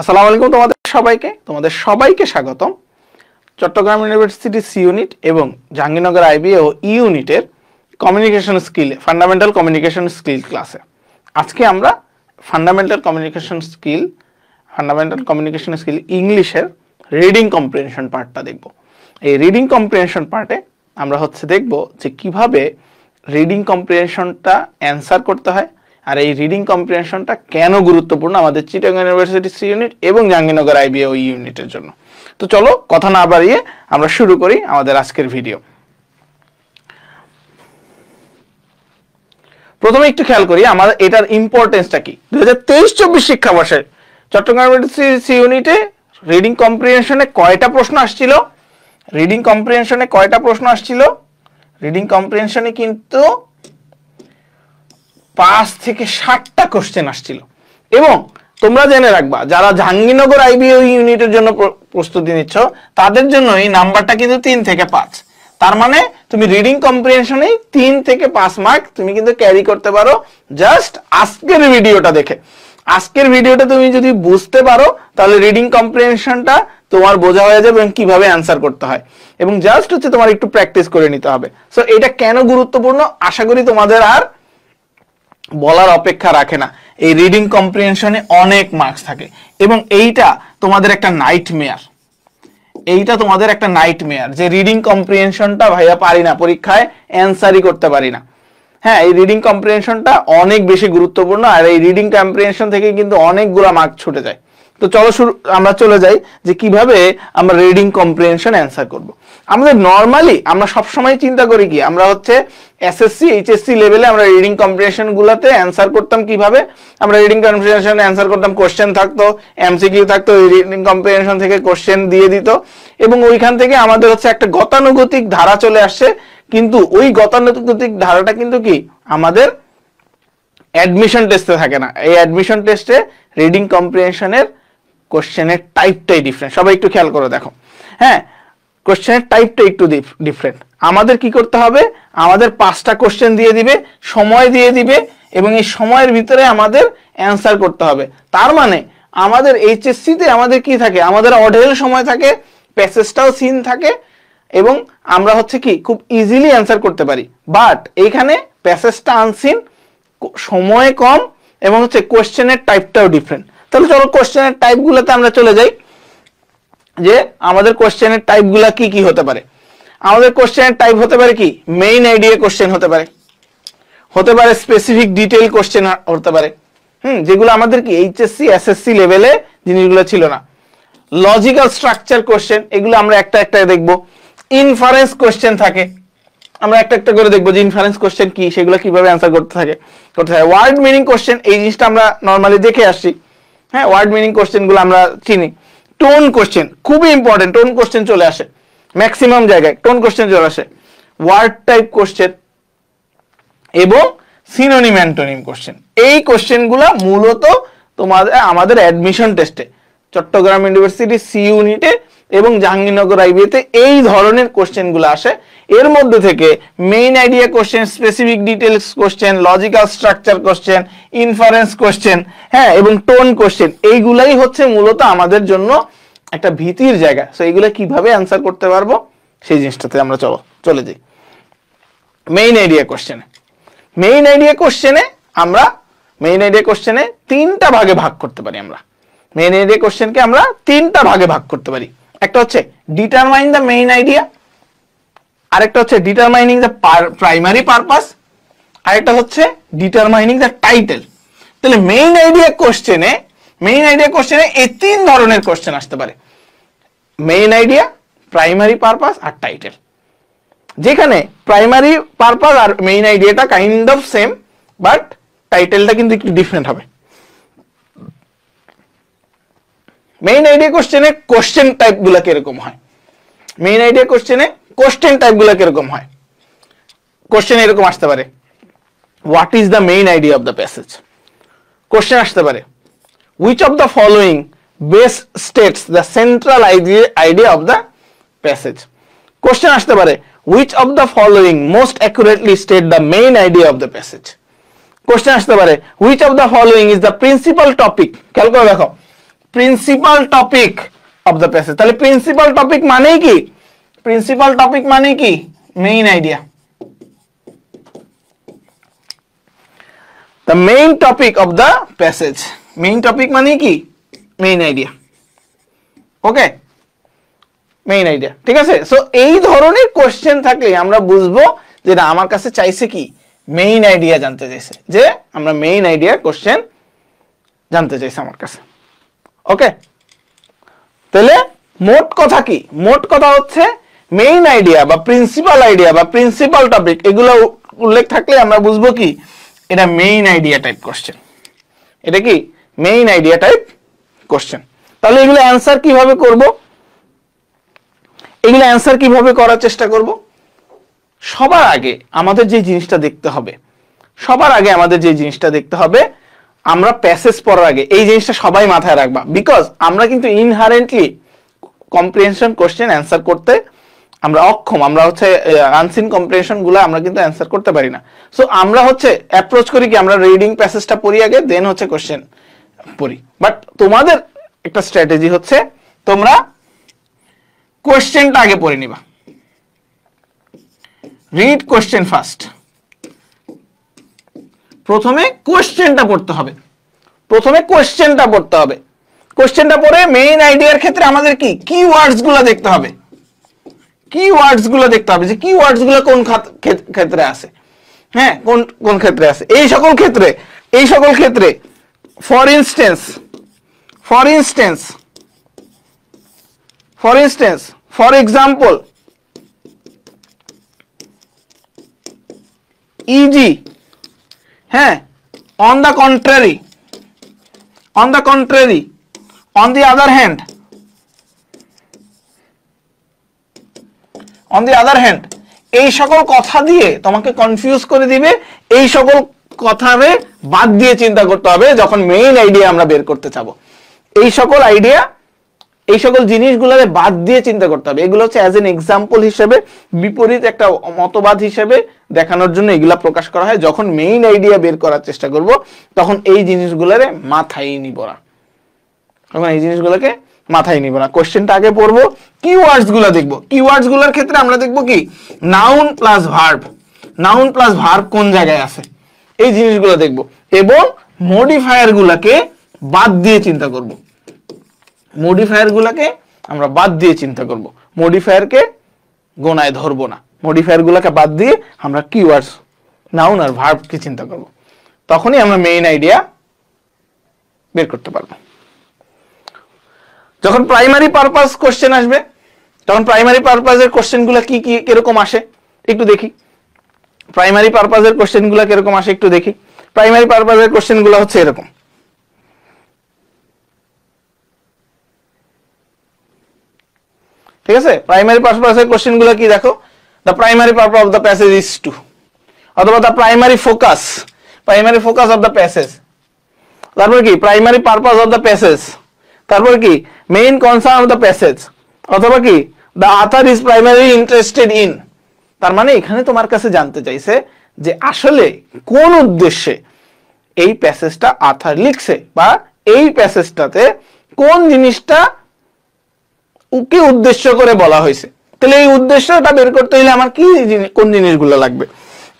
আসসালামু আলাইকুম তোমাদের সবাইকে স্বাগতম চট্টগ্রাম ইউনিভার্সিটি সি ইউনিট এবং জাহাঙ্গীরনগর আইবিএ ও ই ইউনিটের communication skill fundamental communication skill ক্লাসে আজকে আমরা ফান্ডামেন্টাল কমিউনিকেশন স্কিল ইংলিশের রিডিং কম্প্রিহেনশন পার্টটা দেখব। এই রিডিং কম্প্রিহেনশন পার্টে আমরা দেখব যে কিভাবে রিডিং কম্প্রিহেনশনটা অ্যান্সার করতে হয় আর এই রিডিং কম্প্রিহেনশনটা কেন গুরুত্বপূর্ণ আমাদের চিটাগং ইউনিভার্সিটি সি ইউনিট এবং জাহাঙ্গীরনগর আইবিএ ও ই ইউনিটের জন্য। তো চলো কথা না বাড়িয়ে আমরা শুরু করি আমাদের আজকের ভিডিও। প্রথমে একটু খেয়াল করি আমাদের এটার ইম্পর্টেন্সটা কি। 2023-24 শিক্ষাবর্ষে চট্টগ্রাম ইউনিভার্সিটি সি ইউনিটে রিডিং কম্প্রিহেনশনে কয়টা প্রশ্ন আসছিল? রিডিং কম্প্রিহেনশনে কিন্তু 5 থেকে 7টা কোশ্চেন আসছিল। এবং তোমরা জেনে রাখবা যারা জাহাঙ্গীরনগর আইবিএ ইউনিটের জন্য প্রস্তুতি নিচ্ছ তাদের জন্য এই নাম্বারটা কিন্তু 3 থেকে 5। তার মানে তুমি রিডিং কম্প্রিহেনশনে 3 থেকে 5 মার্ক তুমি কিন্তু ক্যারি করতে পারো জাস্ট আজকের ভিডিওটা দেখে। আজকের ভিডিওটা তুমি যদি বুঝতে পারো তাহলে রিডিং কম্প্রিহেনশনটা তোমার বোঝা হয়ে যাবে এবং কিভাবে অ্যান্সার করতে হয় এবং জাস্ট তোমার একটু প্র্যাকটিস করে নিতে হবে। সো এটা কেন গুরুত্বপূর্ণ আশা করি তোমাদের আর বলার অপেক্ষা রাখে না। এই রিডিং কম্প্রিহেনশনে অনেক মার্কস থাকে এবং এইটা তোমাদের একটা নাইটমেয়ার যে রিডিং কম্প্রিহেনশনটা ভাইয়া পারি না, পরীক্ষায় অ্যান্সারই করতে পারি না। হ্যাঁ, এই রিডিং কম্প্রিহেনশনটা অনেক বেশি গুরুত্বপূর্ণ আর এই রিডিং কম্প্রিহেনশন থেকে কিন্তু অনেকগুলো মার্ক ছুটে যায়। তো চলো আমরা চলে যাই যে কিভাবে আমরা রিডিং কম্প্রিহেনশন অ্যান্সার করব। আমাদের নরমালি আমরা সবসময় চিন্তা করি কি আমরা এসএসসি এইচএসসি লেভেলে আমরা রিডিং কম্প্রিহেনশন গুলাতে অ্যান্সার করতাম কিভাবে? আমরা রিডিং কম্প্রিহেনশন অ্যান্সার করতাম, কোশ্চেন থাকতো, এমসিকিউ থাকতো, রিডিং কম্প্রিহেনশন থেকে কোশ্চেন দিয়ে দিত এবং ওইখান থেকে আমাদের একটা গতানুগতিক ধারা চলে আসছে। কিন্তু ওই গতানুগতিক ধারাটা কিন্তু কি আমাদের অ্যাডমিশন টেস্টে থাকে না। এই অ্যাডমিশন টেস্টে রিডিং কম্প্রিহেনশনের কোশ্চেনের টাইপটাই ডিফারেন্ট। সবাই একটু খেয়াল করে দেখো। হ্যাঁ, কোশ্চেনের টাইপটা একটু ডিফারেন্ট। আমাদের কি করতে হবে? আমাদের 5টা কোশ্চেন দিয়ে দিবে, সময় দিয়ে দিবে এবং এই সময়ের ভিতরে আমাদের অ্যান্সার করতে হবে। তার মানে আমাদের এইচএসসি তে আমাদের কি থাকে? আমাদের অঢেল সময় থাকে, প্যাসেজটাও সিন থাকে এবং আমরা কি খুব ইজিলি অ্যান্সার করতে পারি। বাট এইখানে প্যাসেজটা আনসিন, সময় কম এবং কোশ্চেনের টাইপটাও ডিফারেন্ট। তাহলে চলো কোশ্চেনের টাইপগুলোতে আমরা চলে যাই যে আমাদের কোশ্চেনের টাইপগুলো কি কি হতে পারে। আমাদের কোশ্চেনের টাইপ হতে পারে কি মেইন আইডিয়া কোশ্চেন হতে পারে স্পেসিফিক ডিটেইল কোশ্চেন হতে পারে, যেগুলো আমাদের কি এইচএসসি এসএসসি লেভেলে জিনিসগুলো ছিল না। লজিক্যাল স্ট্রাকচার কোশ্চেন, এগুলো আমরা একটা একটা দেখব। ইনফারেন্স কোশ্চেন থাকে, আমরা একটা একটা করে দেখবো যে ইনফারেন্স কোশ্চেন কি, সেগুলো কিভাবে অ্যান্সার করতে থাকে। ওয়ার্ড মিনিং কোশ্চেন, এই জিনিসটা আমরা নরমালি দেখে আসছি। হ্যাঁ, ওয়ার্ড মিনিং কোশ্চেনগুলো আমরা চিনি। টোন কোশ্চেন খুবই ইম্পর্টেন্ট, টোন কোশ্চেন চলে আসে ম্যাক্সিমাম জায়গায়, টোন কোশ্চেন চলে আসে। ওয়ার্ড টাইপ কোশ্চেন এবং সিনোনিম অ্যান্টোনিম কোশ্চেন, এই কোশ্চেনগুলো মূলত আমাদের অ্যাডমিশন টেস্টে চট্টগ্রাম ইউনিভার্সিটি সি ইউনিটে এবং জাহাঙ্গীরনগর আইবিএতে এই ধরনের কোশ্চেনগুলো আসে। এর মধ্যে থেকে main idea question, specific details question, logical structure question, inference question, হ্যাঁ এবং টোন কোশ্চেন, এইগুলাই মূলত আমাদের জন্য একটা ভীতির জায়গা। সো এইগুলো কিভাবে অ্যান্সার করতে পারবো সেই জিনিসটাতে আমরা চলে যাই। মেইন আইডিয়া কোশ্চেনে 3টা ভাগে ভাগ করতে পারি আমরা। মেইন আইডিয়া কোশ্চেনকে আমরা 3টা ভাগে ভাগ করতে পারি। একটা ডিটারমাইন দ্য মেইন আইডিয়া, আরেকটা ডিটারমাইনিং দ্য প্রাইমারি পারপাস, আরেকটা ডিটারমাইনিং দ্য টাইটেল। তাহলে মেইন আইডিয়া কোশ্চেনে এই 3 ধরনের কোশ্চেন আসতে পারে: মেইন আইডিয়া, প্রাইমারি পারপাস আর টাইটেল। যেখানে প্রাইমারি পারপাস আর মেইন আইডিয়াটা কাইন্ড অফ সেম, বাট টাইটেলটা কিন্তু একটু ডিফারেন্ট হবে। মেইন আইডিয়া কোশ্চেনে কোশ্চেন টাইপগুলো কিরকম হয়? কোশ্চেন এরকম আসতে পারে, what is the main idea of the passage? Question আসতে পারে, which of the following best states the central idea of the passage? Question আসতে পারে, which of the following most accurately state the main idea of the passage? Question আসতে পারে, which of the following is the principal topic? খেয়াল করে দেখো, principal topic of the passage. তাহলে principal topic মানে কি? প্রিন্সিপাল টপিক মানে কি? Main idea. The main topic of the passage. Main topic মানে কি? Main idea. ওকে, মেইন আইডিয়া। ঠিক আছে, সো এই ধরনের কোশ্চেন থাকলে আমরা বুঝবো যে না আমার কাছে চাইছে কি, মেইন আইডিয়া জানতে চাইছে, যে আমরা মেইন আইডিয়া কোশ্চেন জানতে চাইছে আমার কাছে। ওকে, তাহলে মোট কথা কি? মোট কথা হচ্ছে মেইন আইডিয়া বা প্রিন্সিপাল আইডিয়া বা প্রিন্সিপাল টপিক এগুলো উল্লেখ থাকলে আমরা বুঝবো কি এটা মেইন আইডিয়া টাইপ কোশ্চেন। এটা কি মেইন আইডিয়া টাইপ কোশ্চেন। তাহলে এগুলো অ্যান্সার কিভাবে করব? এগুলো অ্যান্সার কিভাবে করার চেষ্টা করব? সবার আগে আমাদের যে জিনিসটা দেখতে হবে, আমরা প্যাসেজ পড়ার আগে এই জিনিসটা সবাই মাথায় রাখবা, বিকজ আমরা কিন্তু ইনহারেন্টলি কম্প্রিহেনশন কোশ্চেন অ্যান্সার করতে আমরা অক্ষম। আমরা হচ্ছে আনসিন কম্প্রিহেনশন গুলো আমরা কিন্তু অ্যান্সার করতে পারি না। সো আমরা হচ্ছে অ্যাপ্রোচ করি কি, আমরা রিডিং প্যাসেজটা পড়ি আগে, দেন হচ্ছে কোশ্চেন পড়ি। বাট তোমাদের একটা স্ট্র্যাটেজি হচ্ছে তোমরা কোশ্চেনটা আগে পড়ে নিবা। Read question first. প্রথমে কোশ্চেনটা পড়তে হবে, কোশ্চেনটা পড়ে মেইন আইডিয়ার ক্ষেত্রে আমাদের কি কিওয়ার্ডস গুলো দেখতে হবে, যে কিওয়ার্ডস গুলো কোন ক্ষেত্রে আছে, হ্যাঁ কোন ক্ষেত্রে আছে, এই সকল ক্ষেত্রে ফর এক্সাম্পল ইজি, হ্যাঁ, on the contrary, on the other hand, এই সকল কথা দিয়ে তোমাকে কনফিউজ করে দিবে। এই সকল কথারে বাদ দিয়ে চিন্তা করতে হবে যখন মেইন আইডিয়া আমরা বের করতে চাবো। এই সকল জিনিসগুলোরে বাদ দিয়ে চিন্তা করতে হবে। এগুলো হচ্ছে অ্যাজ এন এক্সাম্পল হিসেবে, বিপরীত একটা মতবাদ হিসেবে দেখানোর জন্য এগুলা প্রকাশ করা হয়। যখন মেইন আইডিয়া বের করার চেষ্টা করব তখন এই জিনিসগুলোরে মাথায় নিব না, কোশ্চেনটা আগে পড়বো, কিওয়ার্ডস গুলো দেখবো। কিওয়ার্ডস গুলোর ক্ষেত্রে আমরা দেখবো কি নাউন প্লাস ভার্ব কোন জায়গায় আছে, এই জিনিসগুলো দেখবো, এবং মডিফায়ার গুলাকে বাদ দিয়ে চিন্তা করব। আমরা বাদ দিয়ে চিন্তা করব, মডিফায়ারকে গোনায় ধরবো না, মডিফায়ার গুলাকে বাদ দিয়ে আমরা কিওয়ার্ডস নাউন আর ভার্বকে চিন্তা করব। তখনই আমরা মেইন আইডিয়া বের করতে পারবো। যখন প্রাইমারি পারপাস কোশ্চেন আসবে, তখন প্রাইমারি পারপাসের কোশ্চেনগুলো কি কিরকম আসে একটু দেখি। প্রাইমারি পারপাসের কোশ্চেনগুলো কিরকম আসে একটু দেখি। প্রাইমারি পারপাসের কোশ্চেনগুলো হচ্ছে এরকম। ঠিক আছে, প্রাইমারি পারপাসের কোশ্চেনগুলো কি দেখো, the primary purpose of the passage is to, অথবা the primary focus of the passage, তারপর কি primary purpose of the passage, তারপর কি main concern of the passage, অথবা কি the author is primary interested in. তার মানে এখানে তোমার কাছে জানতে চাইছে যে আসলে কোন উদ্দেশ্যে এই প্যাসেজটা অথর লিখছে, বা এই প্যাসেজটাতে কোন জিনিসটা ওকে উদ্দেশ্য করে বলা হয়েছে। তাহলে এই উদ্দেশ্যটা বের করতে হলে আমার কি কোন জিনিসগুলো লাগবে?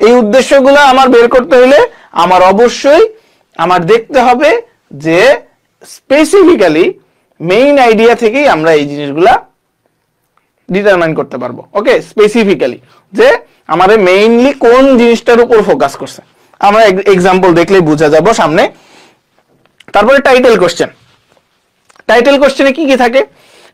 এই উদ্দেশ্যগুলো আমার বের করতে হলে আমার অবশ্যই দেখতে হবে যে স্পেসিফিক্যালি মেইন আইডিয়া থেকেই আমরা এই জিনিসগুলা ডিটারমাইন করতে পারবো। ওকে, স্পেসিফিক্যালি যে আমাদের মেইনলি কোন জিনিসটার উপর ফোকাস করছে, আমরা এক্সাম্পল দেখলেই বোঝা যাবো সামনে। তারপরে টাইটেল কোশ্চেনে কি থাকে?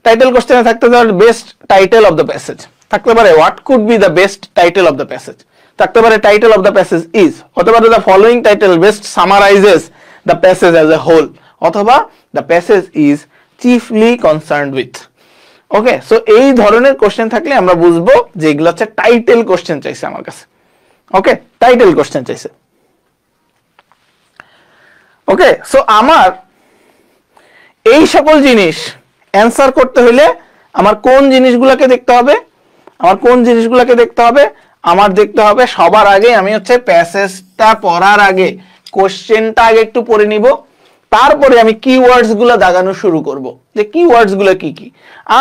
টাইটেল কোশ্চেনে থাকতে পারে best title of the passage, থাকতে পারে what could be the best title of the passage, থাকতে পারে title of the passage is, হতে পারে the following title best summarises the passage as a whole, অথবা the passage is chiefly concerned with. Okay, so এই ধরনের question থাকলে আমরা বুঝবো যে এগুলো হচ্ছে টাইটেল কোশ্চেন চাইছে আমার কাছে। ওকে, টাইটেল কোশ্চেন চাইছে। ওকে, সো আমার এই সকল জিনিস অ্যান্সার করতে হলে আমার কোন জিনিসগুলোকে দেখতে হবে? আমার দেখতে হবে সবার আগে আমি হচ্ছে প্যাসেজটা পড়ার আগে কোশ্চেনটা আগে একটু পড়ে নিব। তারপরে আমি কিওয়ার্ডস গুলো দাগানো শুরু করব যে কিওয়ার্ডস গুলো কি কি।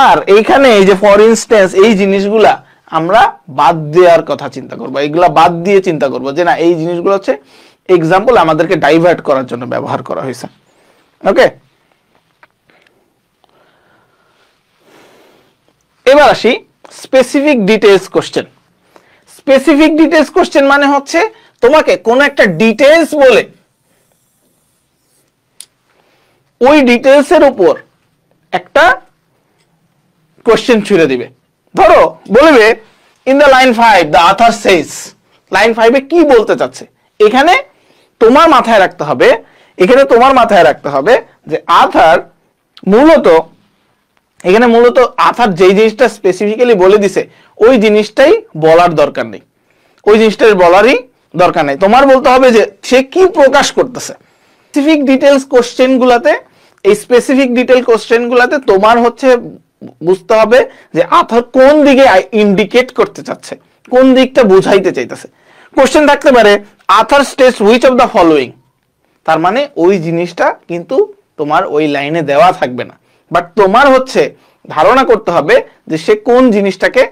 আর এইখানে এই যে ফর ইনস্ট্যান্স এই জিনিসগুলা আমরা বাদ দেওয়ার কথা চিন্তা করব, এইগুলা বাদ দিয়ে চিন্তা করব যে না এই জিনিসগুলো হচ্ছে এক্সাম্পল আমাদেরকে ডাইভার্ট করার জন্য ব্যবহার করা হয়েছে। ওকে, এবার আসি specific details question. Specific details question মানে হচ্ছে তোমাকে কোন একটা ডিটেইলস বলে ওই ডিটেইলস এর উপর একটা কোশ্চেন ছুড়ে দিবে। ধরো বলবে in the line 5 the author Sage, line 5 এ কি বলতে চাচ্ছে, এখানে তোমার মাথায় রাখতে হবে যে অথর মূলত এখানে অথর যেই জিনিসটা স্পেসিফিক্যালি বলে দিছে ওই জিনিসটাই বলার দরকার নেই, ওই জিনিসটার বলারই দরকার নেই, তোমার বলতে হবে যে সে কি প্রকাশ করতেছে। স্পেসিফিক ডিটেইলস কোশ্চেন গুলাতে, এই স্পেসিফিক ডিটেইল কোশ্চেন গুলাতে তোমার হচ্ছে বুঝতে হবে যে অথর কোন দিকে ইন্ডিকেট করতে চাচ্ছে, কোন দিকটা বুঝাইতে চাইতেছে। কোশ্চেন থাকতে পারে author states which of the following, তার মানে ওই জিনিসটা কিন্তু তোমার ওই লাইনে দেওয়া থাকবে না, বাট তোমার হচ্ছে ধারণা করতে হবে যে সে কোন জিনিসটাকে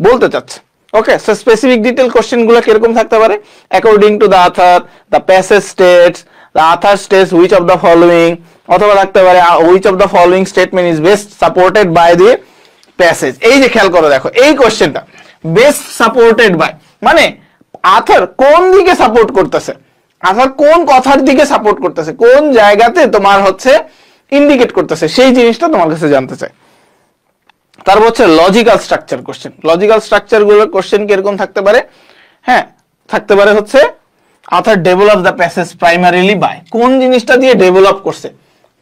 বলতে চাচ্ছে। Okay, so specific detail question গুলো কিরকম থাকতে পারে, according to the author, the passage states, the author states which of the following, অথবা থাকতে পারে which of the following statement is best supported by the passage. এই যে খেয়াল করো, দেখো এই কোশ্চেনটা বেস্ট সাপোর্টেড বাই মানে অথর কোন দিকে সাপোর্ট করতেছে, অথর কোন কথার দিকে সাপোর্ট করতেছে, কোন জায়গাতে তোমার হচ্ছে ইন্ডিকেট করতেছে, সেই জিনিসটা তোমার কাছে জানতে চাই। তারপর হচ্ছে logical structure question. Logical structure গুলোর কোশ্চেন কিরকম থাকতে পারে, হ্যাঁ থাকতে পারে হচ্ছে author develop the passage primarily by, কোন জিনিসটা দিয়ে ডেভেলপ করছে,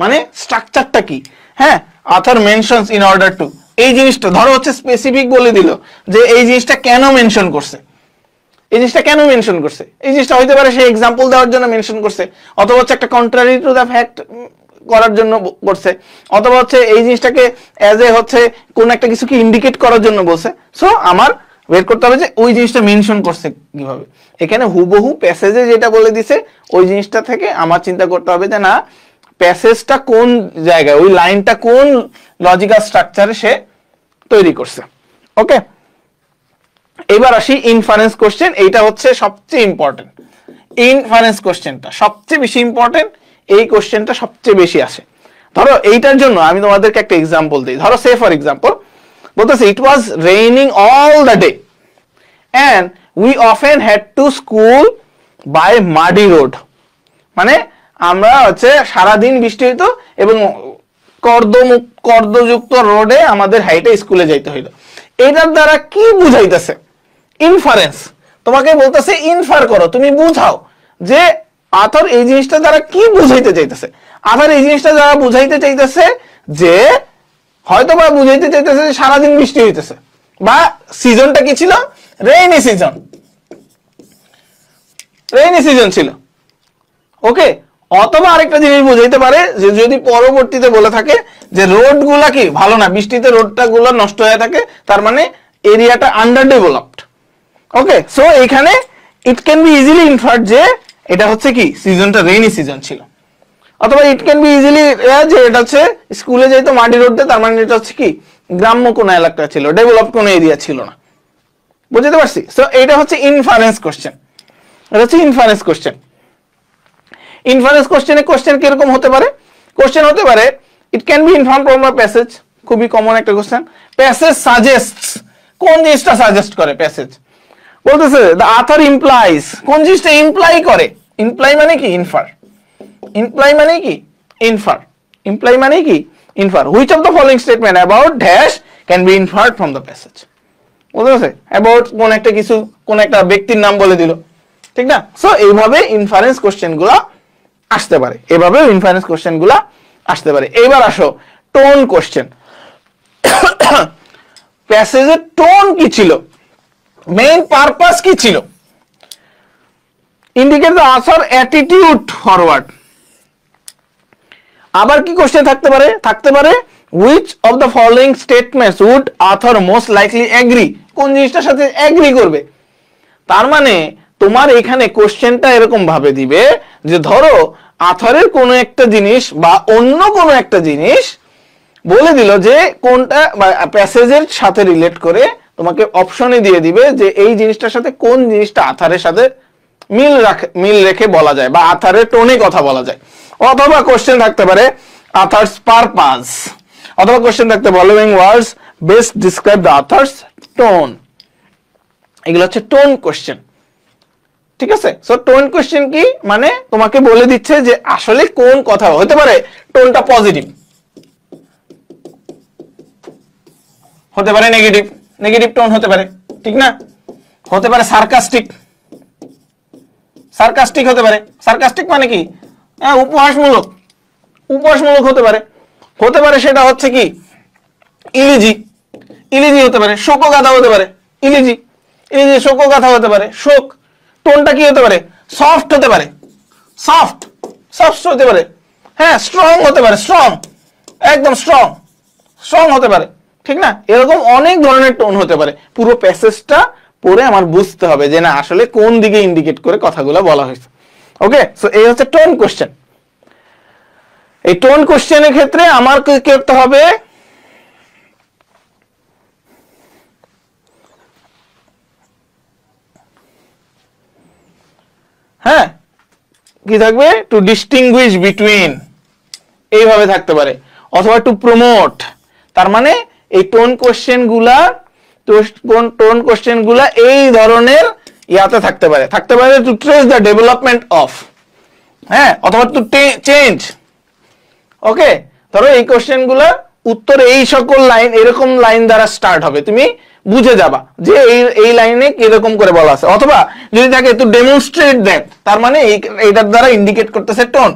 মানে স্ট্রাকচারটা কি। হ্যাঁ, author mentions in order to, এই জিনিসটা ধরো হচ্ছে স্পেসিফিক বলে দিল যে এই জিনিসটা কেন মেনশন করছে, এই জিনিসটা কেন মেনশন করছে, এই জিনিসটা হইতে পারে সে এক্সাম্পল দেওয়ার জন্য মেনশন করছে, অথবা হচ্ছে একটা কন্ট্রারি টু দ্য ফ্যাক্ট করার জন্য করছে, অথবা হচ্ছে এই জিনিসটাকে অ্যাজ এ হচ্ছে কোন একটা কিছুকে ইন্ডিকেট করার জন্য বলছে। সো আমার বের করতে হবে যে ওই জিনিসটা মেনশন করছে কিভাবে। এখানে হুবহু প্যাসেজে যেটা বলে দিছে ওই জিনিসটা থেকে আমার চিন্তা করতে হবে যে না প্যাসেজটা কোন জায়গায়, ওই লাইনটা কোন লজিক্যাল স্ট্রাকচারে সে তৈরি করছে। ওকে, এবার আসি ইনফারেন্স কোশ্চেন। এইটা হচ্ছে সবচেয়ে ইম্পর্টেন্ট, ইনফারেন্স কোশ্চেনটা সবচেয়ে বেশি ইম্পর্টেন্ট, এই কোশ্চেনটা সবচেয়ে বেশি আসে। ধরো এইটার জন্য আমি তোমাদেরকে একটা এক্সাম্পল দিই। ধরো সে ফর এক্সাম্পল বলতেছে it was raining all the day and we often had to school by muddy road, মানে আমরা হচ্ছে সারাদিন বৃষ্টি হইতো এবং কর্দযুক্ত রোডে আমাদের হাইটে স্কুলে যাইতে হইতো। এটার দ্বারা কি বুঝাইতেছে, ইনফারেন্স। তোমাকে বলতেছে ইনফার করো, তুমি বুঝাও যে অথর এই জিনিসটা দ্বারা কি বুঝাইতে চাইতেছে। অথর এই জিনিসটা দ্বারা বুঝাইতে চাইতেছে যে হয়তো বা বুঝাইতে চাইতেছে যে সারাদিন বৃষ্টি হইতেছে, বা সিজনটা কি ছিল, রেইনি সিজন, রেইনি সিজন ছিল। ওকে, অথবা আরেকটা জিনিস বুঝাইতে পারে যে যদি পরবর্তীতে বলে থাকে যে রোড গুলা কি ভালো না, বৃষ্টিতে রোডটা গুলো নষ্ট হয়ে থাকে, তার মানে এরিয়াটা আন্ডার ডেভেলপড। ওকে, সো এখানে ইট ক্যান বি ইজিলি ইনফার্ড যে এটা হচ্ছে কি সিজনটা রেইনি সিজন ছিল, অথবা ইট ক্যান বি ইজিলি যে এটা হচ্ছে স্কুলে যাইতো মাটি রোডে, তার মানে এটা হচ্ছে কি গ্রাম্য কোন এলাকা ছিল, ডেভেলপ কোন এরিয়া ছিল না। বুঝতে পারছি? সো এটা হচ্ছে ইনফারেন্স কোশ্চেন, এটা হচ্ছে ইনফারেন্স কোশ্চেন। ইনফারেন্স কোশ্চেনে কোশ্চেন কিরকম হতে পারে, কোশ্চেন হতে পারে it can be infirm from a passage, খুবই কমন একটা কোশ্চেন। প্যাসেজ সাজেস্টস, কোন জিনিসটা সাজেস্ট করে প্যাসেজ, বলতেছে দ্য অথর ইমপ্লাইজ, কোন জিনিসটা ইমপ্লাই করে, ইমপ্লাই মানে কি ইনফার, ইমপ্লাই মানে কি ইনফার, ইমপ্লাই মানে কি infer. Which of the following statement about dash can be inferred from the passage, বুঝতে পারছে, অ্যাবাউট কোন একটা কিছু, কোন একটা ব্যক্তির নাম বলে দিল, ঠিক না। সো এইভাবে ইনফারেন্স কোশ্চেন গুলা আসতে পারে, এভাবে ইনফারেন্স কোশ্চেন গুলা আসতে পারে। এবার আসো টোন কোশ্চেন। প্যাসেজের টোন কি ছিল, মেইন পারপাস কি ছিল, indicate the author attitude forward. আবার কি কোশ্চেন থাকতে পারে, থাকতে পারে which of the following statements would author most likely agree, কোন জিনিসটার সাথে এগ্রি করবে। তার মানে তোমার এখানে কোশ্চেনটা এরকম ভাবে দিবে যে ধরো আথারের কোনো একটা জিনিস বা অন্য কোনো একটা জিনিস বলে দিল যে কোনটা প্যাসেজের সাথে রিলেট করে তোমাকে অপশনে দিয়ে দিবে যে এই জিনিসটার সাথে কোন জিনিসটা আথারের সাথে মিল রেখে বলা যায় বা আথারের টোনে কথা বলা যায়। অথবা কোশ্চেন থাকতে পারে আথার্স পারপাস, অথবা কোশ্চেন থাকতে following words best describe the others tone. এগুলো হচ্ছে টোন কোশ্চেন, ঠিক আছে। সো টোন কোশ্চেন কি মানে তোমাকে বলে দিচ্ছে যে আসলে কোন কথা হতে পারে টোনটা পজিটিভ, হতে পারে নেগেটিভ, নেগেটিভ টোন হতে পারে, ঠিক না, হতে পারে সার্কাস্টিক, সার্কাস্টিক হতে পারে। সার্কাস্টিক মানে কি উপহাসমূলক, উপহাসমূলক হতে পারে, হতে পারে সেটা হচ্ছে কি ইলিজি, ইলিজি হতে পারে, শোকগাথা হতে পারে, ইলিজি ইলিজি শোকগাথা হতে পারে। শোক টোনটা কি হতে পারে সফট হতে পারে, সফট সফট হতে পারে, হ্যাঁ স্ট্রং হতে পারে, স্ট্রং একদম স্ট্রং স্ট্রং হতে পারে, ঠিক না। এরকম অনেক ধরনের টোন হতে পারে। পুরো প্যাসেজটা পড়ে আমার বুঝতে হবে যে না আসলে কোন দিকে ইন্ডিকেট করে কথাগুলো বলা হয়েছে। ওকে, সো এই হচ্ছে টোন কোশ্চেন। এই টোন কোশ্চেনের ক্ষেত্রে আমার কি করতে হবে, হ্যাঁ কি থাকবে টু ডিস্টিংগুইশ বিটুইন, এইভাবে থাকতে পারে, অথবা টু প্রমোট। তার মানে এই টোন কোশ্চেন গুলা, টোন কোশ্চেন গুলা এই ধরনের ইয়াতে থাকতে পারে, থাকতে পারে to trace the development of, হ্যাঁ, অথবা টু চেঞ্জ। ওকে, ধরো এই কোশ্চেন গুলা উত্তর এই সকল লাইন, এরকম লাইন দ্বারা স্টার্ট হবে, তুমি বুঝে যাবা যে এই লাইনে কিরকম করে বলা আছে। অথবা যদি থাকে টু ডেমনস্ট্রেট দ্যাট, তার মানে এইটার দ্বারা ইন্ডিকেট করতেছে টোন,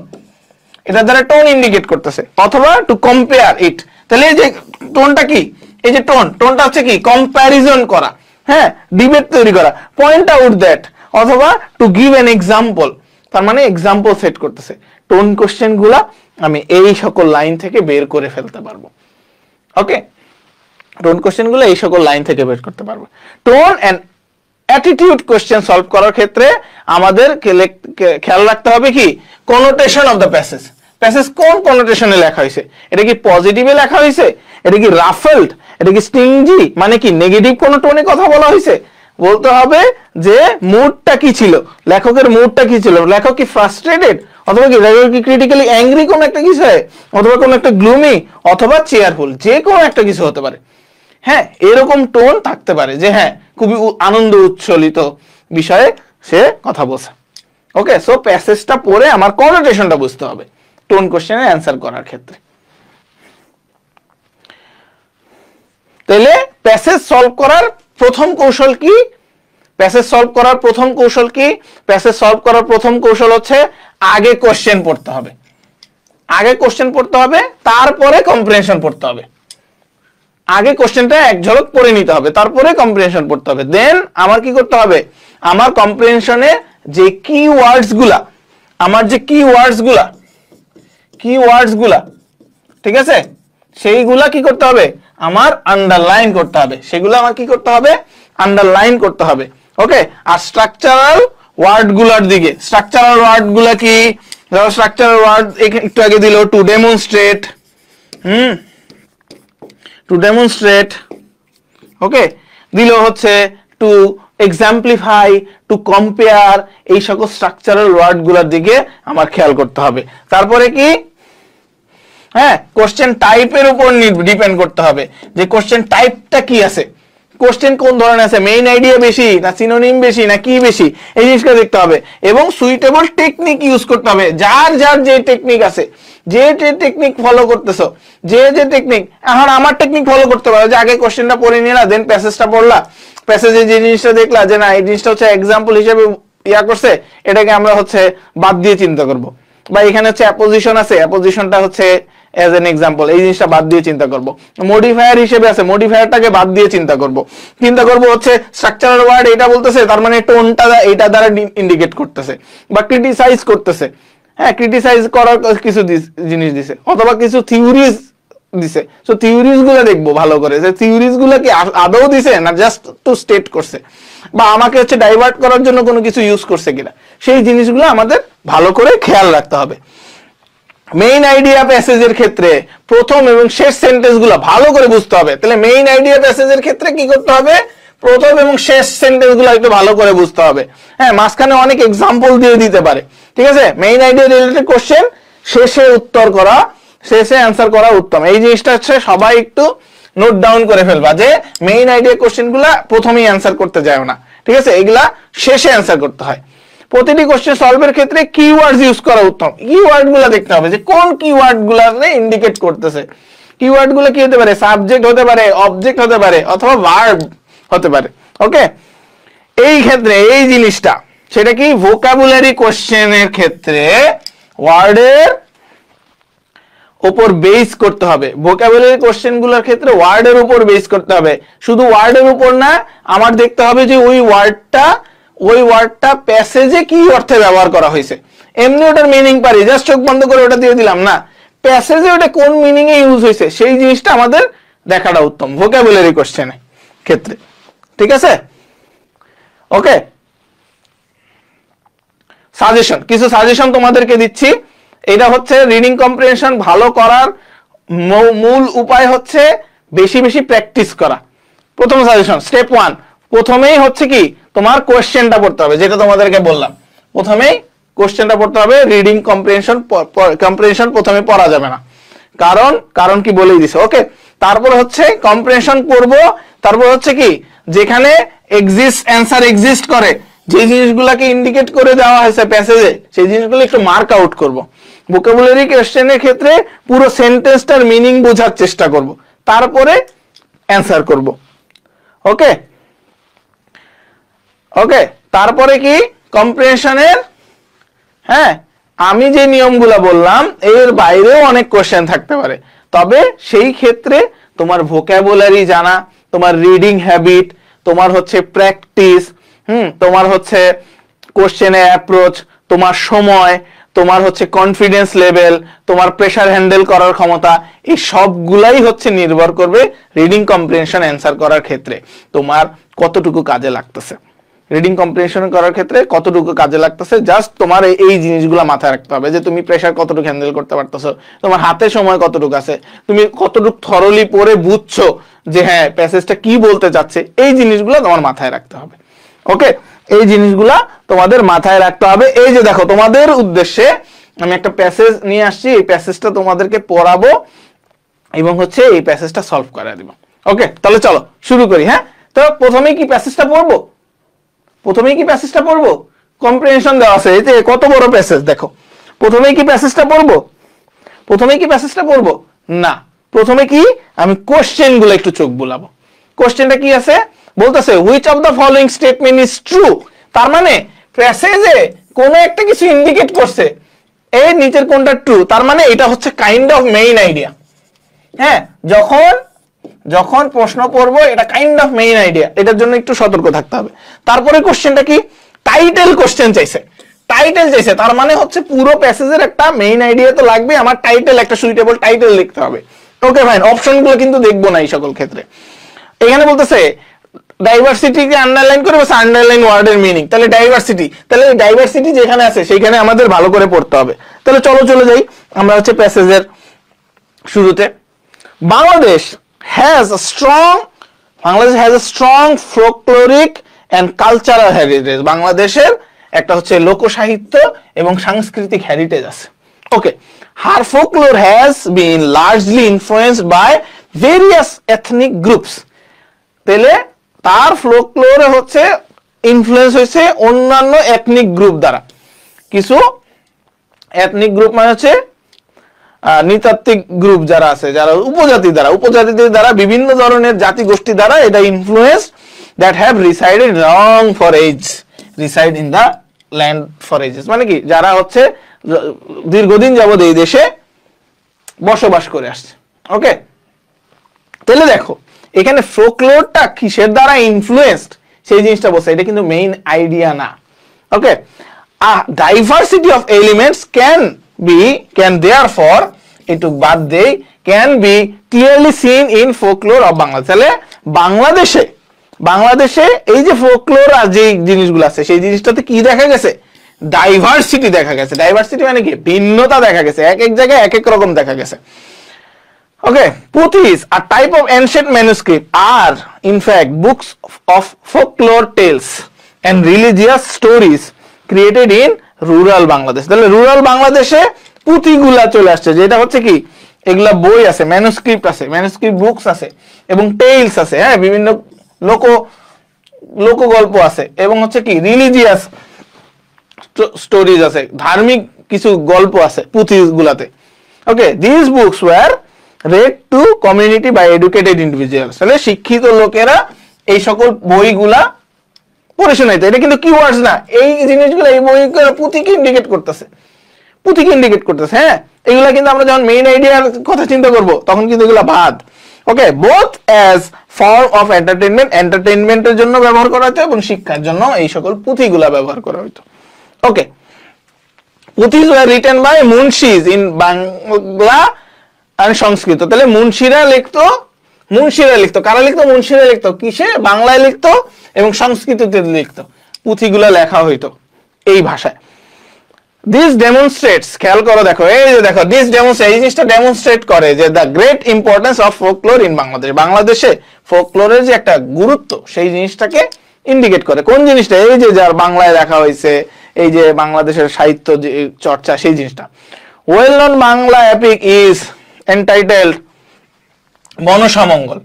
এটার দ্বারা টোন ইন্ডিকেট করতেছে। অথবা টু কম্পেয়ার ইট, তাহলে এই যে টোনটা কি, এই যে টোনটা হচ্ছে কি কম্প্যারিজন করা, হ্যাঁ ডিবেট তৈরি করা, পয়েন্ট আউট দ্যাট, অথবা টু গিভ এন এক্সাম্পল, তার মানে এক্সাম্পল সেট করতেছে। টোন কোশ্চেন গুলা আমি এই সকল লাইন থেকে বের করে ফেলতে পারবো। ওকে, টোন কোশ্চেন গুলো এই সকল লাইন থেকে বের করতে পারবো। Tone and attitude question solve করার ক্ষেত্রে আমাদের খেয়াল রাখতে হবে কি connotation of the passage, passage কোন কনোটেশনে লেখা হয়েছে, এটা কি পজিটিভে লেখা হয়েছে, এটা কি রাফেলড, এটা কি স্টিংজি, মানে কি নেগেটিভ কোন টোনে কথা বলা হয়েছে। বলতে হবে যে মুডটা কি ছিল, লেখকের মুডটা কি ছিল, লেখক কি ফ্রাস্ট্রেটেড, অথবা কি লেখক কি ক্রিটিক্যালি অ্যাংরি কোন একটা কিছু, অথবা কোন একটা গ্লুমি, অথবা চেয়ারফুল, যে কোনো একটা কিছু হতে পারে। হ্যাঁ, এরকম টোন থাকতে পারে যে হ্যাঁ খুবই আনন্দ উচ্ছ্বলিত বিষয়ে সে কথা বলছে। ওকে, সো প্যাসেজটা পড়ে আমার কনোটেশনটা বুঝতে হবে টোন কোশ্চেনে অ্যান্সার করার ক্ষেত্রে। তাহলে প্যাসেজ সলভ করার প্রথম কৌশল কি, প্যাসেজ সলভ করার প্রথম কৌশল কি, প্যাসেজ সলভ করার প্রথম কৌশল হচ্ছে আগে কোশ্চেন পড়তে হবে, আগে কোশ্চেন পড়তে হবে, তারপরে কম্প্রিহেনশন পড়তে হবে। আগে কোশ্চেনটা এক ঝলক পড়ে নিতে হবে, তারপরে কম্প্রিহেনশন পড়তে হবে। দেন আমার কি করতে হবে, আমার কম্প্রিহেনশনে যে কিওয়ার্ডস গুলা, আমার যে কিওয়ার্ডস গুলা, ঠিক আছে, সেইগুলা কি করতে হবে, আমার আন্ডারলাইন করতে হবে, সেগুলো আমার কি করতে হবে, আন্ডারলাইন করতে হবে। ওকে, আর স্ট্রাকচারাল ওয়ার্ড গুলার দিকে, স্ট্রাকচারাল ওয়ার্ড গুলা কি, ধরো স্ট্রাকচারাল ওয়ার্ড একটু আগে দিল টু ডেমনস্ট্রেট, টু ডেমনস্ট্রেট, ওকে, দিল হচ্ছে টু এক্সাম্পলিফাই, টু কম্পেয়ার, এই সকল স্ট্রাকচারাল ওয়ার্ড গুলার দিকে আমার খেয়াল করতে হবে। তারপরে কি, হ্যাঁ কোশ্চেন টাইপের উপর ডিপেন্ড করতে হবে যে কোশ্চেন টাইপটা কি আছে, কোশ্চেন কোন ধরনের আছে, মেইন আইডিয়া বেশি না সিনোনিম বেশি না কি বেশি, এই জিনিসটা দেখতে হবে। এবং সুইটেবল টেকনিক ইউজ করতে হবে, যার যার যে টেকনিক আছে, যে যে টেকনিক ফলো করতেছো, যে যে টেকনিক, এখন আমার টেকনিক ফলো করতে পারো যে আগে কোশ্চেনটা পড়ে নিলা, দেন প্যাসেজটা পড়লা, প্যাসেজে যে জিনিসটা দেখলা যে না এই জিনিসটা হচ্ছে এক্সাম্পল হিসেবে ইয়া করছে, এটাকে আমরা হচ্ছে বাদ দিয়ে চিন্তা করব, বা এখানে হচ্ছে অ্যাপোজিশন আছে, অ্যাপোজিশনটা হচ্ছে এজ এন এক্সাম্পল, এই জিনিসটা বাদ দিয়ে চিন্তা করব। মডিফায়ার হিসেবে আছে, মডিফায়ারটাকে বাদ দিয়ে চিন্তা করব হচ্ছে স্ট্রাকচারাল ওয়ার্ড এটা বলতেছে, তার মানে টোনটা এটা দ্বারা ইন্ডিকেট করতেছে, বা ক্রিটিসাইজ করতেছে, হ্যাঁ ক্রিটিসাইজ করার কিছু জিনিস দিছে, অথবা কিছু থিওরিজ দিছে, সো থিওরিজ গুলো দেখবো ভালো করে যে থিওরিজ গুলো কি আদৌ দিছে না জাস্ট টু স্টেট করছে, বা আমাকে হচ্ছে ডাইভার্ট করার জন্য কোনো কিছু ইউজ করছে কিনা, সেই জিনিসগুলো আমাদের ভালো করে খেয়াল রাখতে হবে। মেইন আইডিয়া প্যাসেজের ক্ষেত্রে প্রথম এবং শেষ সেন্টেন্স গুলো ভালো করে বুঝতে হবে। তাহলে মেইন আইডিয়া প্যাসেজের ক্ষেত্রে কি করতে হবে, প্রথম এবং শেষ সেন্টেন্স গুলো একটু ভালো করে বুঝতে হবে। হ্যাঁ, মাঝখানে অনেক এক্সাম্পল দিয়ে দিতে পারে, ঠিক আছে। মেইন আইডিয়া রিলেটেড কোশ্চেন শেষে উত্তর করা, শেষে অ্যান্সার করা উত্তম। এই জিনিসটা হচ্ছে সবাই একটু নোট ডাউন করে ফেলবা যে মেইন আইডিয়া কোশ্চেন গুলা প্রথমেই অ্যান্সার করতে যায় না, ঠিক আছে, এগুলা শেষে অ্যান্সার করতে হয়। প্রতিটি কোশ্চেন সলভের ক্ষেত্রে কিওয়ার্ডস ইউজ করা উত্তম। কিওয়ার্ড গুলা দেখতে হবে যে কোন কিওয়ার্ড গুলারে ইন্ডিকেট করতেছে। কিওয়ার্ড গুলো কি হতে পারে, সাবজেক্ট হতে পারে, অবজেক্ট হতে পারে, অথবা ভার্ব হতে পারে। ওকে, এই ক্ষেত্রে এই জিনিসটা সেটা কি ভোকাবুলারি কোশ্চেনের ক্ষেত্রে ওয়ার্ডের উপর বেস করতে হবে। ভোকাবুলারি কোশ্চেন গুলোর ক্ষেত্রে ওয়ার্ডের উপর বেস করতে হবে। শুধু ওয়ার্ডের উপর না, আমার দেখতে হবে যে ওই ওয়ার্ডটা প্যাসেজে কি অর্থে ব্যবহার করা হয়েছে। এমনি ওটার মিনিং পারি, জাস্ট চোখ বন্ধ করে ওটা দিয়ে দিলাম না, প্যাসেজে ওটা কোন মিনিং এ ইউজ হয়েছে সেই জিনিসটা আমাদের দেখাটা উত্তম ভোকাবুলারি কোশ্চেনের ক্ষেত্রে, ঠিক আছে। ওকে, সাজেশন, কিছু সাজেশন তোমাদেরকে দিচ্ছি। এটা হচ্ছে রিডিং কম্প্রিহেনশন ভালো করার মূল উপায় হচ্ছে বেশি বেশি প্র্যাকটিস করা। প্রথম সাজেশন, স্টেপ 1, প্রথমেই হচ্ছে কি তোমার কোশ্চেনটা পড়তে হবে, যেটা তোমাদেরকে বললাম, প্রথমেই কোশ্চেনটা পড়তে হবে। রিডিং কম্প্রিহেনশন প্রথমে পড়া যাবে না, কারণ কি বলেই দিছে। ওকে, তারপর হচ্ছে কম্প্রিহেনশন করব, তারপর হচ্ছে কি যেখানে অ্যান্সার এক্সিস্ট করে, যে জিনিসগুলোকে ইন্ডিকেট করে দেওয়া হয়েছে প্যাসেজে, সেই জিনিসগুলো একটু মার্ক আউট করব। ভোকাবুলারি কোশ্চেনের ক্ষেত্রে পুরো সেন্টেন্সটার মিনিং বোঝার চেষ্টা করব, তারপরে অ্যান্সার করব। ওকে ওকে, তারপরে কি কম্প্রিহেনশনের, হ্যাঁ, আমি যে নিয়মগুলো বললাম এর বাইরেও অনেক কোশ্চেন থাকতে পারে, তবে সেই ক্ষেত্রে তোমার ভোকাবুলারি জানা, তোমার রিডিং হ্যাবিট, তোমার হচ্ছে প্র্যাকটিস, তোমার হচ্ছে কোশ্চেনের অ্যাপ্রোচ, তোমার সময়, তোমার হচ্ছে কনফিডেন্স লেভেল, তোমার প্রেসার হ্যান্ডেল করার ক্ষমতা, এই সবগুলাই হচ্ছে নির্ভর করবে রিডিং কম্প্রিহেনশন অ্যান্সার করার ক্ষেত্রে তোমার কতটুকু কাজে লাগতেছে। রিডিং কম্প্রিহেনশন করার ক্ষেত্রে কতটুকু কাজে লাগতেছে, জাস্ট তোমার এই জিনিসগুলো মাথায় রাখতে হবে যে তুমি প্রেসার কতটুকু হ্যান্ডেল করতে পারতেছো, তোমার হাতে সময় কতটুকু আছে, তুমি কতটুকু থরলি পড়ে বুঝছো যে হ্যাঁ প্যাসেজটা কি বলতে চাচ্ছে, এই জিনিসগুলো তোমার মাথায় রাখতে হবে। ওকে, এই জিনিসগুলা তোমাদের মাথায় রাখতে হবে। এই যে দেখো, তোমাদের উদ্দেশ্যে আমি একটা প্যাসেজ নিয়ে আসছি, এই প্যাসেজটা তোমাদেরকে পড়াবো এবং হচ্ছে এই প্যাসেজটা সলভ করে দিব। ওকে, তাহলে চলো শুরু করি। হ্যাঁ, তো প্রথমেই কি প্যাসেজটা পড়বো, কম্প্রিহেনশন দেওয়া আছে, এই যে কত বড় প্যাসেজ দেখো। প্রথমেই কি প্যাসেজটা পড়বো না, প্রথমে কি আমি কোশ্চেন গুলো একটু চোখ বুলাবো। কোশ্চেনটা কি আছে বলতেছে, which of the following statement is true. তার মানে প্যাসেজে কোন একটা কিছু ইন্ডিকেট করছে, এই নিচের কোনটা ট্রু, তার মানে এটা হচ্ছে কাইন্ড অফ মেইন আইডিয়া। হ্যাঁ, যখন প্রশ্ন পড়বো এটা কাইন্ড অফ মেইন আইডিয়া, এটার জন্য একটু সতর্ক থাকতে হবে। তারপরে কোশ্চেনটা কি, টাইটেল কোশ্চেন চাইছে, তার মানে হচ্ছে পুরো প্যাসেজের একটা মেইন আইডিয়া তো লাগবে, আমার টাইটেল, একটা সুইটেবল টাইটেল লিখতে হবে। ওকে ফাইন, অপশনগুলো কিন্তু দেখবো না এই সকল ক্ষেত্রে। এখানে বলতেছে ডাইভার্সিটিকে আন্ডারলাইন করে বসে আন্ডারলাইন ওয়ার্ডের মিনিং, তাহলে ডাইভার্সিটি যেখানে আছে সেখানে আমাদের ভালো করে পড়তে হবে। তাহলে চলে যাই আমরা হচ্ছে প্যাসেজের শুরুতে। Bangladesh has a strong folkloric and cultural heritage. বাংলাদেশের একটা হচ্ছে লোক সাহিত্য এবং সাংস্কৃতিক হেরিটেজ আছে। ওকে, her folklore has been largely influenced by various ethnic groups. তাহলে তার ফোকলোরে হচ্ছে ইনফ্লুয়েন্স হয়েছে অন্যান্য এথনিক গ্রুপ দ্বারা। কিছু এথনিক গ্রুপ মানে হচ্ছে নৃতাত্ত্বিক গ্রুপ যারা আছে, যারা উপজাতিদের দ্বারা বিভিন্ন ধরনের জাতি গোষ্ঠী দ্বারা এটা influence, that have reside in the land for ages, মানে কি যারা হচ্ছে দীর্ঘদিন যাবত এই দেশে বসবাস করে আসছে। ওকে, তাহলে দেখো এখানে ফোকলোরটা কিসের দ্বারা ইনফ্লুয়েন্সড সেই জিনিসটা বলছে, এটা কিন্তু মেইন আইডিয়া না। Okay, diversity of elements can therefore একটু বাদ দেই, can be clearly seen in folklore of Bangladesh. তাহলে বাংলাদেশে এই যে ফোকলোর আর যে জিনিসগুলো আছে সেই জিনিসটাতে কি দেখা গেছে? ডাইভার্সিটি দেখা গেছে। ডাইভার্সিটি মানে কি? ভিন্নতা দেখা গেছে, এক এক জায়গায় এক এক রকম দেখা গেছে। Okay, puthis, a type of ancient manuscript, are in fact books of folklore tales and religious stories created in rural Bangladesh. তাহলে রুরাল বাংলাদেশে পুঁথিগুলা চলে আসছে, যেটা হচ্ছে কি এগুলা বই আছে, ম্যানুস্ক্রিপ্ট বুকস আছে এবং টেলস আছে, হ্যাঁ, বিভিন্ন লোক গল্প আছে এবং হচ্ছে কি রিলিজিয়াস স্টোরিজ আছে, ধার্মিক কিছু গল্প আছে পুঁথিগুলাতে। Okay, this books were read to community by educated individuals। তাহলে শিক্ষিত লোকেরা এই সকল বইগুলা পড়ে শোনাইতো। এটা কিন্তু কিওয়ার্ডস না, এই জিনিসগুলো এই বইগুলো পুঁথিকে ইন্ডিকেট করতেছে, হ্যাঁ। এগুলা কিন্তু আমরা যখন মেইন আইডিয়ার কথা চিন্তা করব তখন কিন্তু এগুলা বাদ। ওকে, বোথ অ্যাজ ফর্ম অফ এন্টারটেইনমেন্টের জন্য ব্যবহার করা হতো এবং শিক্ষার জন্য এই সকল পুঁথিগুলা ব্যবহার করা হতো। Okay, puthis were written by munshis in Bangla আর সংস্কৃত। তাহলে মুন্সিরা লিখতো, কারা লিখতো? মুন্সিরা লিখতো কিসে? বাংলায় লিখতো এবং সংস্কৃততে লিখতো, পুঁথিগুলা লেখা হইতো এই ভাষায়। দিস ডেমনস্ট্রেটস, খেয়াল করো, দেখো এই যে দেখো, দিস ডেমনস্ট্রেট, এই জিনিসটা ডেমনস্ট্রেট করে যে the great importance of folklore in Bangladesh. বাংলাদেশে ফোকলোরের যে একটা গুরুত্ব সেই জিনিসটাকে ইন্ডিকেট করে। কোন জিনিসটা? এই যে যার বাংলায় লেখা হয়েছে, এই যে বাংলাদেশের সাহিত্য যে চর্চা সেই জিনিসটা। Well known Bangla epic is entitled Manasamangal.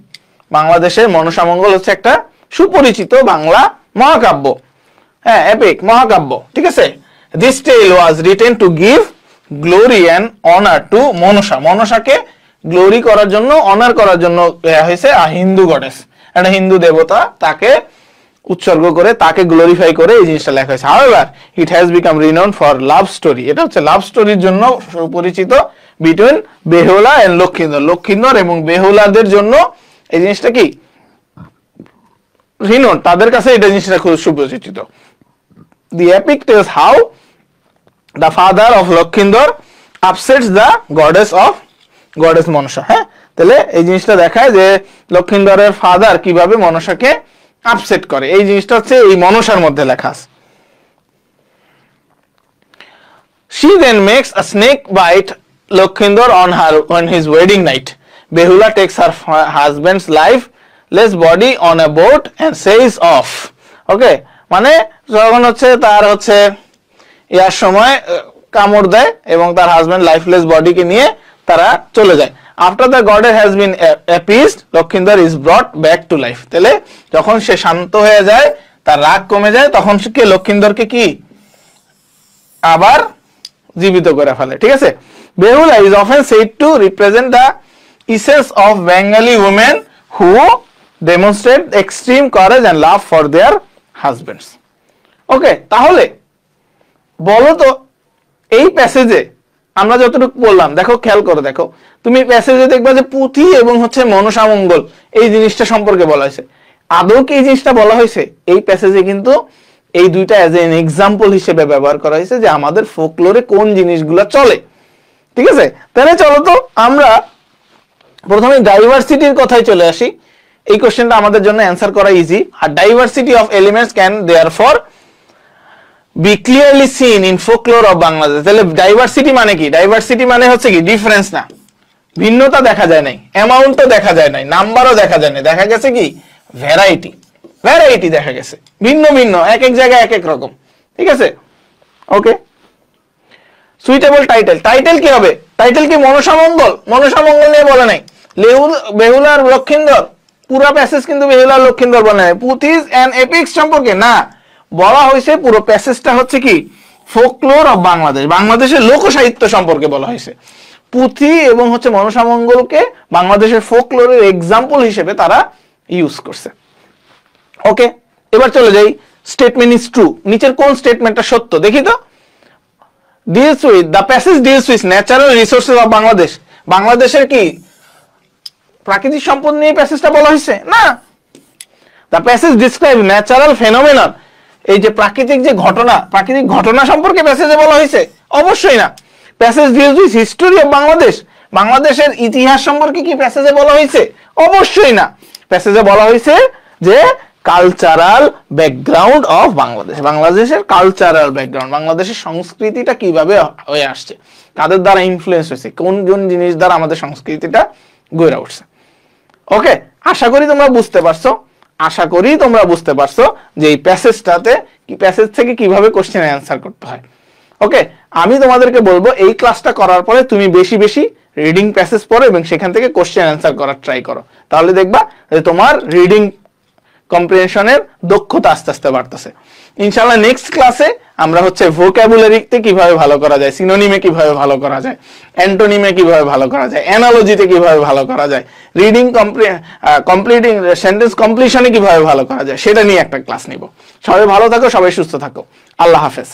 বাংলাদেশের মনসামঙ্গল হচ্ছে একটা সুপরিচিত বাংলা মহাকাব্য, হ্যাঁ, এপিক মহাকাব্য, ঠিক আছে। This tale was written to give glory and honour to Manasa. মনসাকে গ্লোরি করার জন্য, অনার করার জন্য হয়েছে হিন্দু গডেস, একটা হিন্দু দেবতা, তাকে উৎসর্গ করে, তাকে গ্লোরিফাই করে এই জিনিসটা লেখা হয়েছে। However it has become renown for love story. এটা হচ্ছে লাভ স্টোরির জন্য সুপরিচিত, বিটুইন বেহুলা এন্ড লক্ষিন্দর এবং বেহুলাদের জন্য এই জিনিসটা কি রিনোন, তাদের কাছে এটা জিনিসটা খুব সুপরিচিত। The epic tells how the father of Lakhindar upsets the goddess Manasa. হ্যাঁ, তাহলে এই জিনিসটা দেখায় যে লক্ষিন্দরের ফাদার কিভাবে মনসাকে আপসেট করে, এই জিনিসটা হচ্ছে এই মনসার মধ্যে লেখা আছে। She then makes a snake bite Lokhinder on his wedding night. Behula takes her husband's lifeless body on a boat and sails off. Okay, মানে যখন হচ্ছে তার হচ্ছে ইয়ার সময় কামড় দেয় এবং তার হাজবেন্ড লাইফলেস বডিকে নিয়ে তারা চলে যায়। After the goddess has been appeased, Lokhinder is brought back to life. তাহলে যখন সে শান্ত হয়ে যায়, তার রাগ কমে যায়, তখন সে লক্ষিন্দরকে কি আবার জীবিত করে ফেলে, ঠিক আছে। Behula is often said to represent the essence of Bengali women who demonstrate extreme courage and love for their husbands. ওকে, তাহলে বলো তো এই প্যাসেজে আমরা যতটুকু বললাম, দেখো খেয়াল করে দেখো, তুমি প্যাসেজে দেখবা যে পুঁথি এবং হচ্ছে মনসামঙ্গল এই জিনিসটা সম্পর্কে বলা হয়েছে। আদৌ কি এই জিনিসটা বলা হয়েছে? এই প্যাসেজে কিন্তু এই দুইটা অ্যাজ এন এক্সাম্পল হিসেবে ব্যবহার করা হয়েছে যে আমাদের ফোকলোরে কোন জিনিসগুলো চলে, ঠিক আছে। তাহলে চলো তো আমরা প্রথমে ডাইভার্সিটির কথায় চলে আসি। এই কোশ্চেনটা আমাদের জন্য অ্যান্সার করা ইজি। আর diversity of elements can therefore be clearly seen in folklore of Bangladesh. তাহলে ডাইভার্সিটি মানে কি? ডাইভার্সিটি মানে হচ্ছে কি ডিফারেন্স না, ভিন্নতা দেখা যায় নাই, অ্যামাউন্টও দেখা যায় নাই, নাম্বারও দেখা যায় নাই, দেখা গেছে কি ভ্যারাইটি দেখা গেছে, ভিন্ন ভিন্ন, এক এক জায়গায় এক এক রকম, ঠিক আছে। ওকে, সুইটেবল টাইটেল কি হবে? টাইটেল কি মনসামঙ্গল নিয়ে বলে নাই। বেহুলার লক্ষিন্দর, পুরো প্যাসেজ কিন্তু বেহুলার লক্ষিন্দর বলে নাই। পুথিস এন্ড এপিক্স সম্পর্কে না, বলা হয়েছে পুরো প্যাসেজটা হচ্ছে কি ফোকলোর অফ বাংলাদেশ, বাংলাদেশের লোক সাহিত্য সম্পর্কে বলা হয়েছে। পুঁথি এবং হচ্ছে মনসামঙ্গলকে বাংলাদেশের ফোকলোরের এক্সাম্পল হিসেবে তারা ইউজ করছে। ওকে, এবার চলে যাই স্টেটমেন্ট ইজ ট্রু। নিচের কোন স্টেটমেন্টটা সত্য দেখি তো। Deals with the passage deals with natural resources of Bangladesh. বাংলাদেশের কি প্রাকৃতিক সম্পদ নিয়ে প্যাসেজটা বলা হয়েছে? না। The passage describe natural phenomenon, এই যে প্রাকৃতিক ঘটনা সম্পর্কে প্যাসেজে বলা হয়েছে? অবশ্যই না। Passage deals with history of Bangladesh, বাংলাদেশের ইতিহাস সম্পর্কে কি প্যাসেজে বলা হয়েছে? অবশ্যই না। প্যাসেজে বলা হয়েছে যে কালচারাল ব্যাকগ্রাউন্ড অফ বাংলাদেশ, বাংলাদেশের কালচারাল ব্যাকগ্রাউন্ড, বাংলাদেশের সংস্কৃতিটা কিভাবে হয়ে আসছে, কাদের দ্বারা ইনফ্লুয়েন্স হয়েছে, কোন কোন জিনিস দ্বারা আমাদের সংস্কৃতিটা গড়ে উঠছে। ওকে, আশা করি তোমরা বুঝতে পারছো, আশা করি তোমরা বুঝতে পারছো যে এই প্যাসেজটাতে কি, প্যাসেজ থেকে কিভাবে কোশ্চেন অ্যান্সার করতে হয়। ওকে, আমি তোমাদেরকে বলবো এই ক্লাসটা করার পরে তুমি বেশি বেশি রিডিং প্যাসেজ পড়ো এবং সেখান থেকে কোশ্চেন অ্যান্সার করার ট্রাই করো, তাহলে দেখবা যে তোমার রিডিং কম্প্রিহেনশনের দক্ষতা আস্তে আস্তে বাড়তেছে। ইনশাআল্লাহ নেক্সট ক্লাসে আমরা হচ্ছে ভোকাবুলারিতে কিভাবে ভালো করা যায়, সিনোনিমে কিভাবে ভালো করা যায়, অ্যান্টোনিমে কিভাবে ভালো করা যায়, অ্যানালজিতে কিভাবে ভালো করা যায়, রিডিং কমপ্লিটিং সেন্টেন্স কমপ্লিশনে কিভাবে ভালো করা যায়, সেটা নিয়ে একটা ক্লাস নিব। সবাই ভালো থাকো, সবাই সুস্থ থাকো। আল্লাহ হাফেজ।